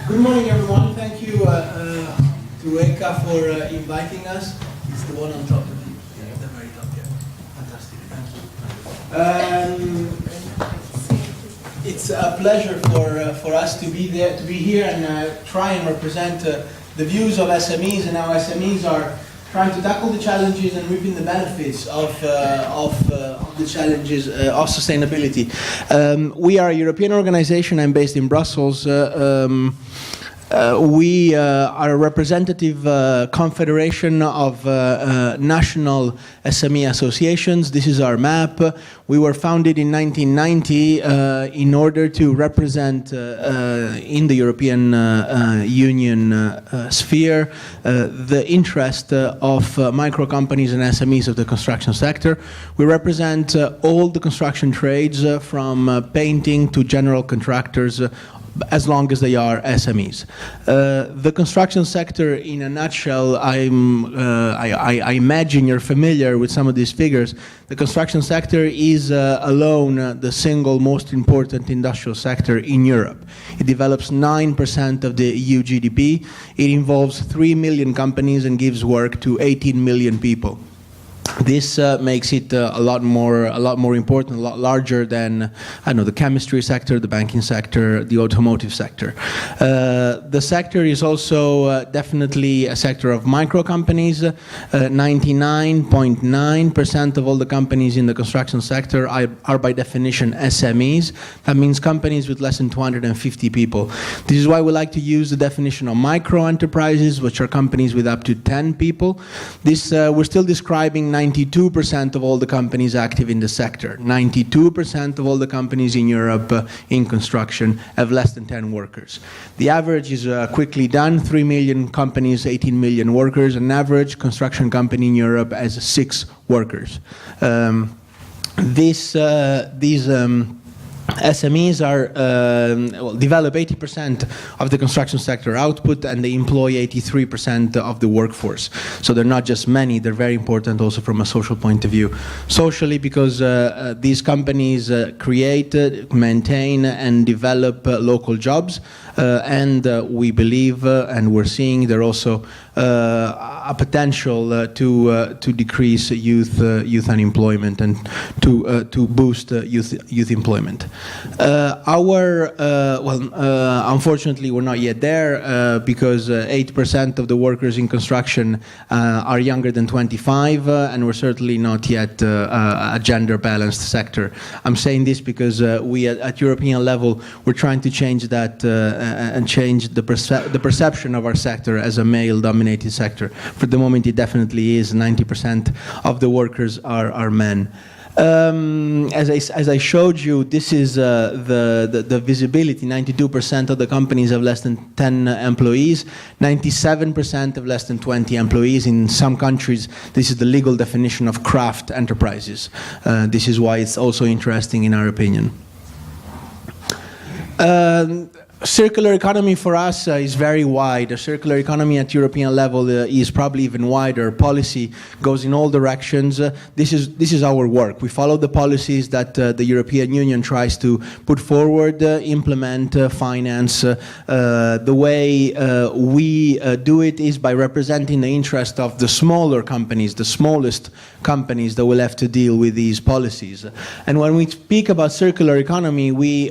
Good morning, everyone. Thank you to ECCA for inviting us. It's the one on top of you. Yeah, the very top. Yeah, fantastic. Thank you. It's a pleasure for us to be here and try and represent the views of SMEs and how SMEs are trying to tackle the challenges and reaping the benefits of the challenges of sustainability. We are a European organization. I'm based in Brussels. We are a representative confederation of national SME associations. This is our map. We were founded in 1990 in order to represent in the European Union sphere the interest of micro companies and SMEs of the construction sector. We represent all the construction trades from painting to general contractors, as long as they are SMEs. The construction sector, in a nutshell, I imagine you're familiar with some of these figures. The construction sector is alone the single most important industrial sector in Europe. It develops 9% of the EU GDP. It involves 3 million companies and gives work to 18 million people. This makes it a lot more important, a lot larger than, I don't know, the chemistry sector, the banking sector, the automotive sector. The sector is also definitely a sector of micro companies. 99.9% of all the companies in the construction sector are by definition SMEs. That means companies with less than 250 people. This is why we like to use the definition of micro enterprises, which are companies with up to 10 people. This we're still describing 92% of all the companies active in the sector. 92% of all the companies in Europe in construction have less than 10 workers. The average is quickly done. 3 million companies, 18 million workers. An average construction company in Europe has 6 workers. These SMEs are develop 80% of the construction sector output, and they employ 83% of the workforce. So they're not just many, they're very important also from a social point of view. Socially, because these companies create, maintain and develop local jobs, and we believe and we're seeing they're also a potential to decrease youth unemployment and to boost youth employment. Unfortunately, we're not yet there because 8% of the workers in construction are younger than 25, and we're certainly not yet a gender-balanced sector. I'm saying this because we at European level, we're trying to change that and change the perception of our sector as a male-dominated sector. For the moment, it definitely is. 90% of the workers are men. As I showed you, this is the visibility. 92% of the companies have less than 10 employees. 97% have less than 20 employees. In some countries, this is the legal definition of craft enterprises. This is why it's also interesting in our opinion. Circular economy for us is very wide. A circular economy at European level is probably even wider. Policy goes in all directions. This is our work. We follow the policies that the European Union tries to put forward, implement, finance. The way we do it is by representing the interest of the smaller companies, the smallest companies that will have to deal with these policies. And when we speak about circular economy, we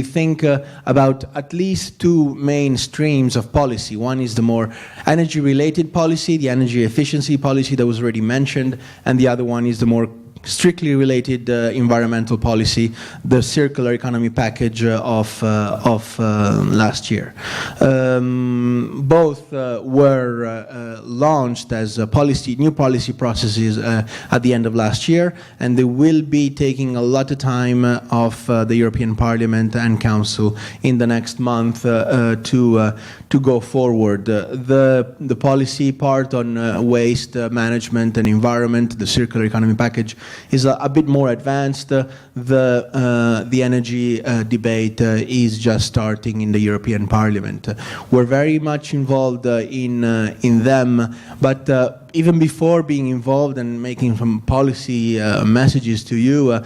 think about at least 2 main streams of policy. One is the more energy-related policy, the energy efficiency policy that was already mentioned, and the other one is the more strictly related environmental policy, the circular economy package of last year. Both were launched as new policy processes at the end of last year, and they will be taking a lot of time of the European Parliament and Council in the next month to go forward. The policy part on waste management and environment, the circular economy package, is a bit more advanced. The energy debate is just starting in the European Parliament. We're very much involved in them, but even before being involved and making some policy messages to you,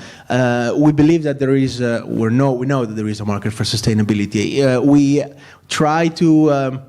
we believe that there is, we know that there is a market for sustainability. We try to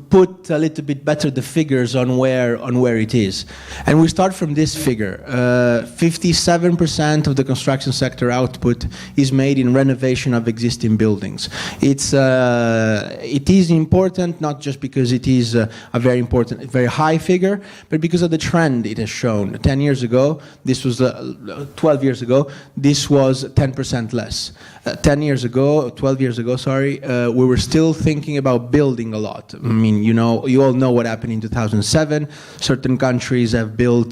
put a little bit better the figures on where it is. And we start from this figure. 57% of the construction sector output is made in renovation of existing buildings. It is important, not just because it is a very important, very high figure, but because of the trend it has shown. 10 years ago, this was 12 years ago, this was 10% less. 12 years ago, sorry, we were still thinking about building a lot. I mean, you all know what happened in 2007. Certain countries have built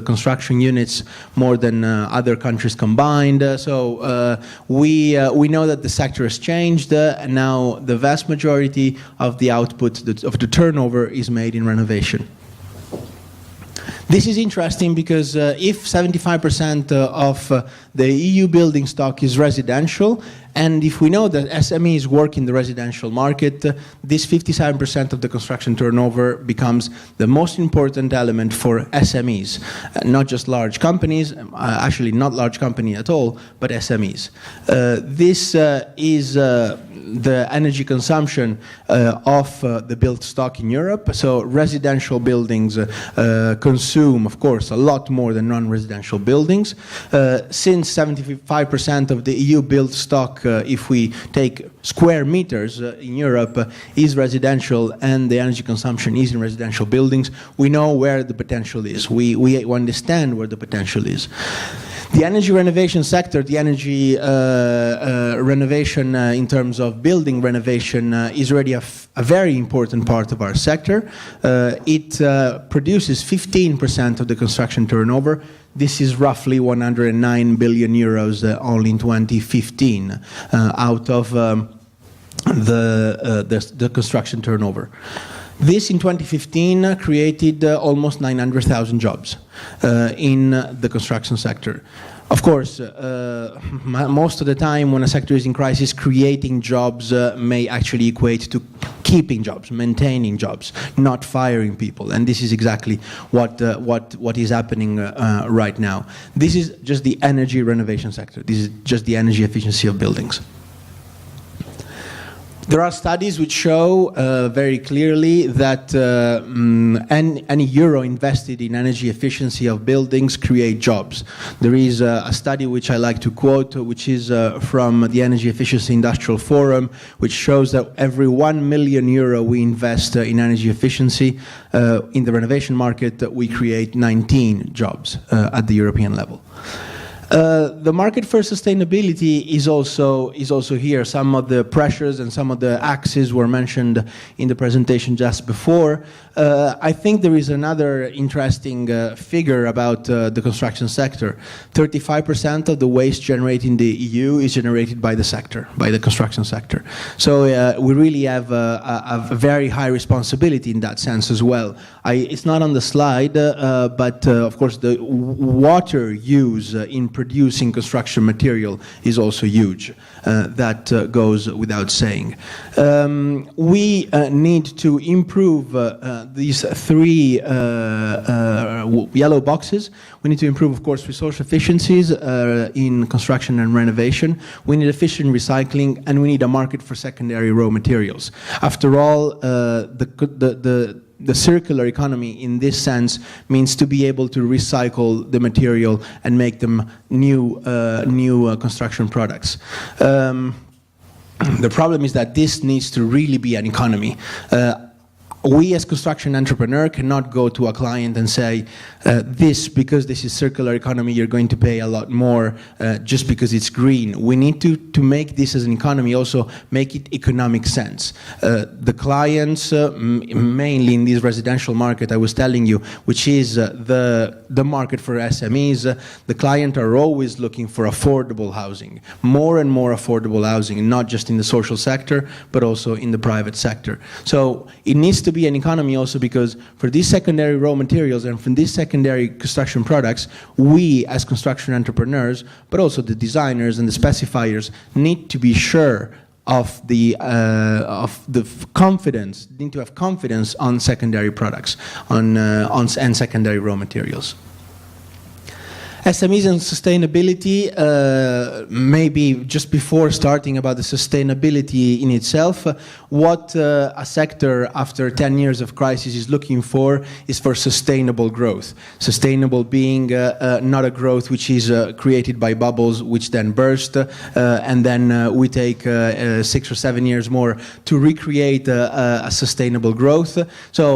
construction units more than other countries combined. So we know that the sector has changed, and now the vast majority of the output, of the turnover, is made in renovation. This is interesting because if 75% of the EU building stock is residential, and if we know that SMEs work in the residential market, this 57% of the construction turnover becomes the most important element for SMEs, not just large companies, actually not large company at all, but SMEs. This is the energy consumption of the built stock in Europe. So residential buildings consume, of course, a lot more than non-residential buildings. Since 75% of the EU built stock, if we take square meters in Europe, is residential, and the energy consumption is in residential buildings, we know where the potential is. We understand where the potential is. The energy renovation sector, the energy renovation in terms of building renovation is already a very important part of our sector. It produces 15% of the construction turnover. This is roughly 109 billion euros only in 2015 out of the construction turnover. This, in 2015, created almost 900,000 jobs in the construction sector. Of course, most of the time when a sector is in crisis, creating jobs may actually equate to keeping jobs, maintaining jobs, not firing people. And this is exactly what is happening right now. This is just the energy renovation sector. This is just the energy efficiency of buildings. There are studies which show very clearly that any euro invested in energy efficiency of buildings create jobs. There is a study which I like to quote, which is from the Energy Efficiency Industrial Forum, which shows that every 1 million euro we invest in energy efficiency in the renovation market, we create 19 jobs at the European level. The market for sustainability is also here. Some of the pressures and some of the axes were mentioned in the presentation just before. I think there is another interesting figure about the construction sector. 35% of the waste generated in the EU is generated by the sector, by the construction sector. So we really have a very high responsibility in that sense as well. It's not on the slide, but of course the water use in producing construction material is also huge. That goes without saying. We need to improve these three yellow boxes. We need to improve, of course, resource efficiencies in construction and renovation. We need efficient recycling, and we need a market for secondary raw materials. After all, the circular economy in this sense means to be able to recycle the material and make them new construction products. The problem is that this needs to really be an economy. We as construction entrepreneur cannot go to a client and say, because this is circular economy, you're going to pay a lot more just because it's green. We need to make this as an economy, also make it economic sense. The clients, mainly in this residential market I was telling you, which is the market for SMEs, the client are always looking for affordable housing, more and more affordable housing, not just in the social sector, but also in the private sector. So it needs to be an economy also because for these secondary raw materials and from these secondary construction products, we as construction entrepreneurs, but also the designers and the specifiers, need to be sure of the confidence, need to have confidence on secondary products, and secondary raw materials. SMEs and sustainability, maybe just before starting about the sustainability in itself, what a sector after 10 years of crisis is looking for is for sustainable growth. Sustainable being not a growth which is created by bubbles which then burst, and then we take 6 or 7 years more to recreate a sustainable growth. So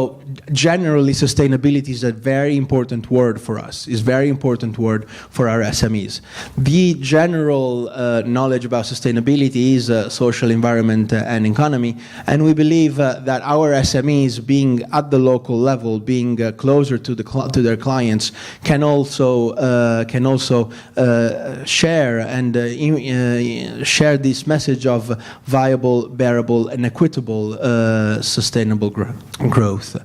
generally sustainability is a very important word for us, is very important word for our SMEs. The general knowledge about sustainability is social, environment, and economy, and we believe that our SMEs, being at the local level, being closer to their clients, can also share and share this message of viable, bearable, and equitable sustainable growth.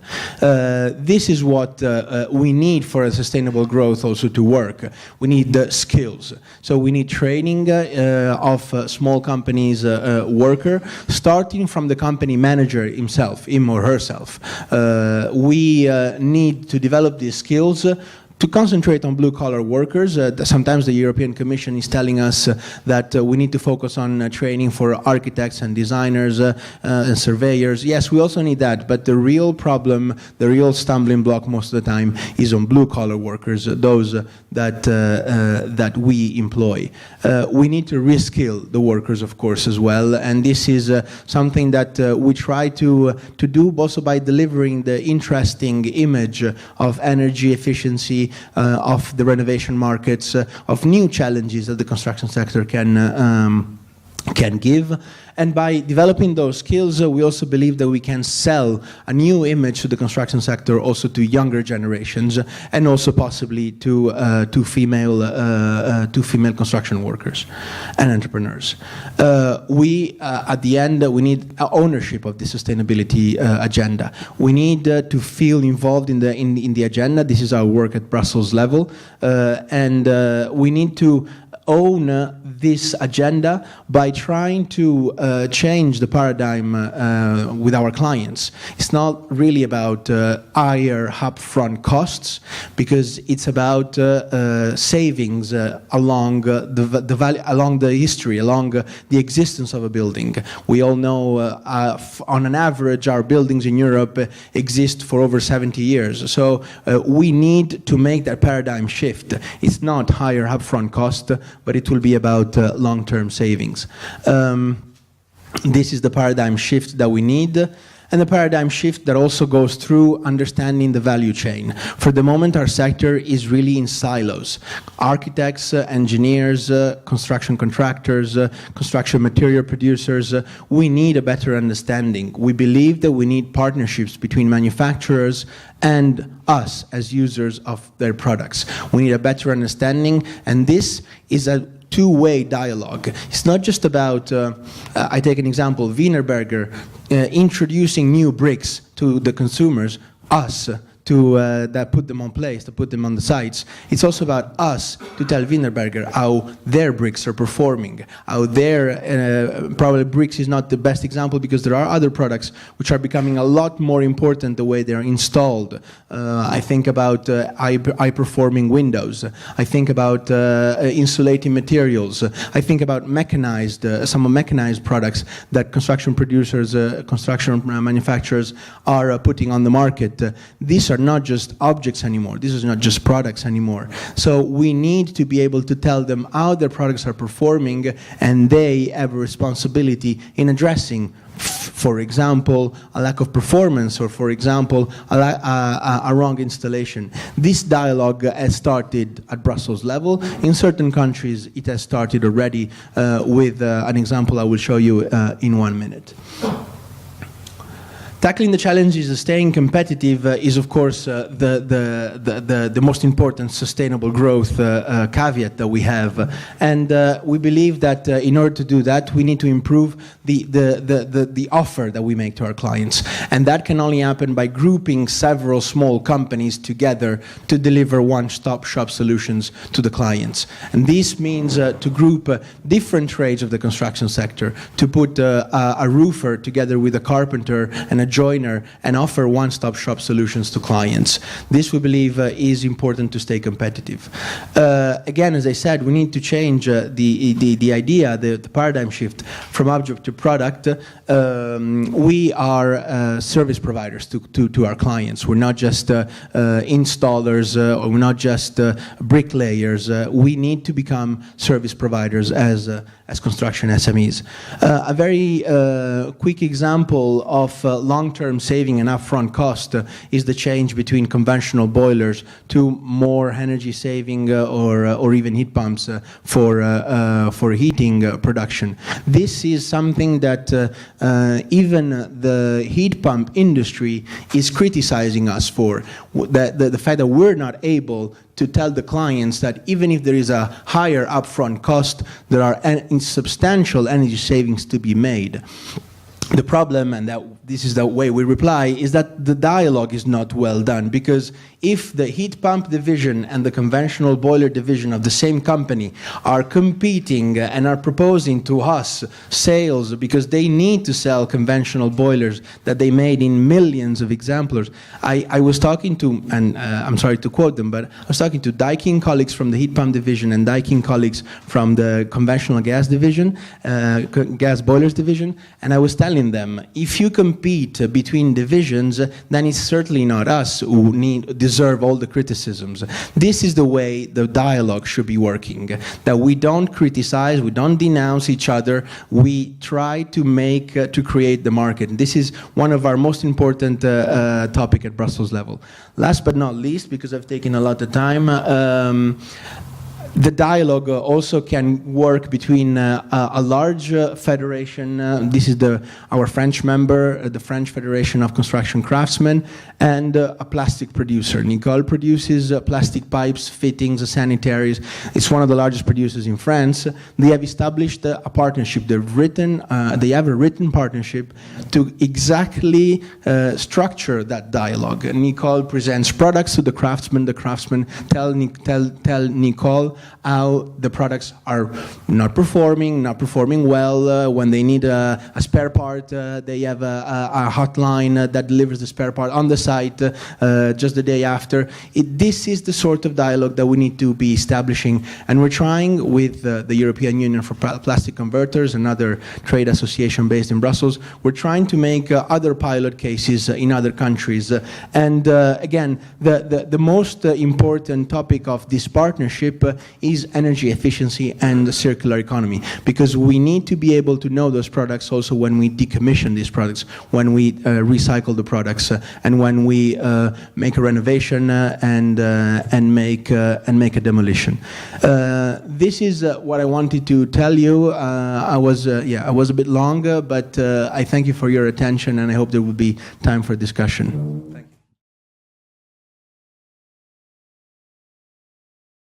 This is what we need for a sustainable growth also to work. We need skills. So we need training of small companies worker, starting from the company manager himself, him or herself. We need to develop these skills to concentrate on blue-collar workers. Sometimes the European Commission is telling us that we need to focus on training for architects and designers and surveyors. Yes, we also need that, but the real problem, the real stumbling block most of the time is on blue-collar workers, those that we employ. We need to reskill the workers, of course, as well, and this is something that we try to do also by delivering the interesting image of energy efficiency, of the renovation markets, of new challenges that the construction sector can give. And by developing those skills, we also believe that we can sell a new image to the construction sector, also to younger generations, and also possibly to female construction workers and entrepreneurs. At the end, we need ownership of the sustainability agenda. We need to feel involved in the agenda. This is our work at Brussels level, and we need to own this agenda by trying to change the paradigm with our clients. It's not really about higher upfront costs, because it's about savings along the value, along the history, along the existence of a building. We all know, on an average, our buildings in Europe exist for over 70 years. So we need to make that paradigm shift. It's not higher upfront cost, but it will be about long-term savings. This is the paradigm shift that we need, and the paradigm shift that also goes through understanding the value chain. For the moment, our sector is really in silos. Architects, engineers, construction contractors, construction material producers, we need a better understanding. We believe that we need partnerships between manufacturers and us as users of their products. We need a better understanding, and this is a two-way dialogue. It's not just about, I take an example, Wienerberger introducing new bricks to the consumers, us that put them on place, to put them on the sites. It's also about us to tell Wienerberger how their bricks are performing, how their, probably bricks is not the best example because there are other products which are becoming a lot more important the way they're installed. I think about high-performing windows. I think about insulating materials. I think about mechanized, some mechanized products that construction producers, construction manufacturers are putting on the market. These are not just objects anymore. This is not just products anymore. So we need to be able to tell them how their products are performing, and they have a responsibility in addressing, for example, a lack of performance, or for example, a wrong installation. This dialogue has started at Brussels level. In certain countries, it has started already with an example I will show you in 1 minute. Tackling the challenges of staying competitive is, of course, the most important sustainable growth caveat that we have. And we believe that in order to do that, we need to improve the offer that we make to our clients. And that can only happen by grouping several small companies together to deliver one-stop shop solutions to the clients. And this means to group different trades of the construction sector, to put a roofer together with a carpenter and a joiner and offer one-stop shop solutions to clients. This, we believe, is important to stay competitive. Again, as I said, we need to change the idea, the paradigm shift from object to product. We are service providers to our clients. We're not just installers, or we're not just bricklayers. We need to become service providers as construction SMEs. A very quick example of long-term saving and upfront cost is the change between conventional boilers to more energy saving or even heat pumps for heating production. This is something that even the heat pump industry is criticizing us for, the fact that we're not able to tell the clients that even if there is a higher upfront cost, there are substantial energy savings to be made. The problem, and this is the way we reply, is that the dialogue is not well done, because if the heat pump division and the conventional boiler division of the same company are competing and are proposing to us sales because they need to sell conventional boilers that they made in millions of exemplars. I was talking to, and I'm sorry to quote them, but I was talking to Daikin colleagues from the heat pump division and Daikin colleagues from the conventional gas division, gas boilers division, and I was telling them, if you compete between divisions, then it's certainly not us who deserve all the criticisms. This is the way the dialogue should be working, that we don't criticize, we don't denounce each other, we try to create the market. And this is one of our most important topic at Brussels level. Last but not least, because I've taken a lot of time, the dialogue also can work between a large federation, this is our French member, the French Federation of Construction Craftsmen, and a plastic producer. Nicole produces plastic pipes, fittings, sanitaries. It's one of the largest producers in France. They have established a partnership. They have a written partnership to exactly structure that dialogue. Nicole presents products to the craftsmen tell Nicole how the products are not performing well. When they need a spare part, they have a hotline that delivers the spare part on the site just the day after. This is the sort of dialogue that we need to be establishing, and we're trying with the European Union for Plastic Converters, another trade association based in Brussels. We're trying to make other pilot cases in other countries. And again, the most important topic of this partnership is energy efficiency and the circular economy, because we need to be able to know those products also when we decommission these products, when we recycle the products, and when we make a renovation and make a demolition. This is what I wanted to tell you. I was a bit longer, but I thank you for your attention, and I hope there will be time for discussion. Thank you.